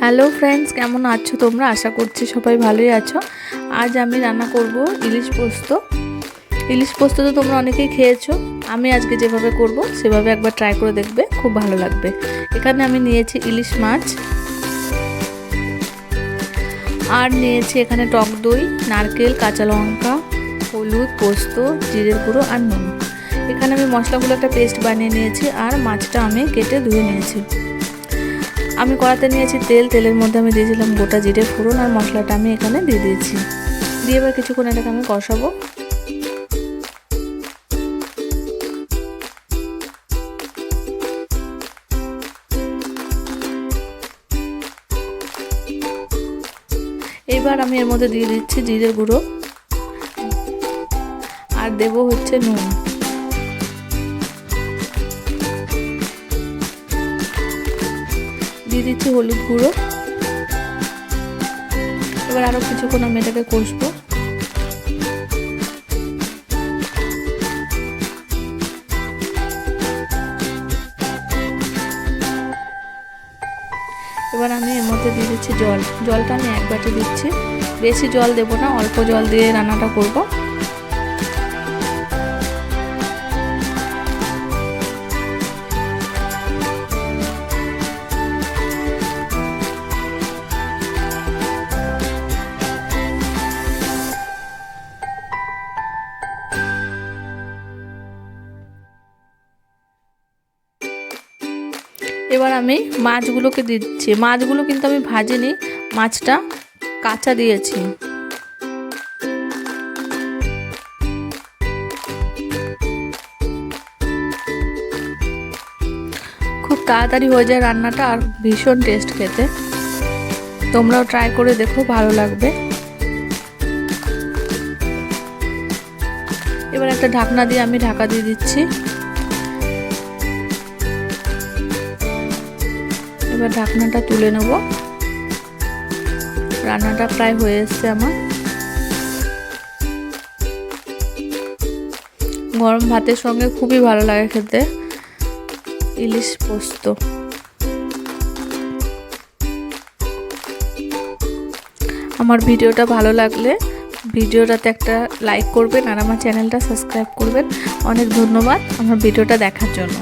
Hello friends, কেমন আছো তোমরা? আশা করছি সবাই ভালোই আছো। আজ আমি রান্না করব ইলিশ পোস্ত। ইলিশ পোস্ত তো তোমরা অনেকেই খেয়েছো। আমি আজকে যেভাবে করব সেভাবে একবার ট্রাই করে দেখবে, খুব ভালো লাগবে। এখানে আমি নিয়েছি ইলিশ মাছ, আর নিয়েছি এখানে টক দই, নারকেল, কাঁচা লঙ্কা, হলুদ, পোস্ত, জিরের গুঁড়ো আর নুন। এখানে আমি মশলাগুলো একটা পেস্ট বানিয়ে নিয়েছি, আর মাছটা আমি কেটে ধুয়ে নিয়েছি। আমি কড়াতে নিয়েছি তেল, তেলের মধ্যে আমি দিয়েছিলাম গোটা জিরে ফোড়ন, আর মশলাটা আমি এখানে দিয়ে দিয়েছি। দিয়ে এবার কিছুক্ষণ এটাকে আমি কষাবো। এবার আমি এর মধ্যে দিয়ে দিচ্ছি জিরের গুঁড়ো, আর দেব হচ্ছে নুন। দিয়ে দিচ্ছি হলুদ গুঁড়ো। এবার আরো কিছুক্ষণ আমি এটাকে কষবো। এবার আমি এর মধ্যে দিয়ে দিচ্ছি জল। জলটা আমি এক বাটি দিচ্ছি, বেশি জল দেবো না, অল্প জল দিয়ে রান্নাটা করব। এবার আমি মাছগুলোকে দিচ্ছি। মাছগুলো কিন্তু আমি ভাজিনি, মাছটা কাঁচা দিয়েছি। খুব তাড়াতাড়ি হয়ে যায় রান্নাটা, আর ভীষণ টেস্ট খেতে। তোমরাও ট্রাই করে দেখো, ভালো লাগবে। এবার একটা ঢাকনা দিয়ে আমি ঢাকা দিয়ে দিচ্ছি। এবার ঢাকনাটা তুলে নেব। রান্নাটা প্রায় হয়ে এসছে আমার। গরম ভাতের সঙ্গে খুবই ভালো লাগে খেতে ইলিশ পোস্ত। আমার ভিডিওটা ভালো লাগলে ভিডিওটাতে একটা লাইক করবেন, আর আমার চ্যানেলটা সাবস্ক্রাইব করবেন। অনেক ধন্যবাদ আমার ভিডিওটা দেখার জন্য।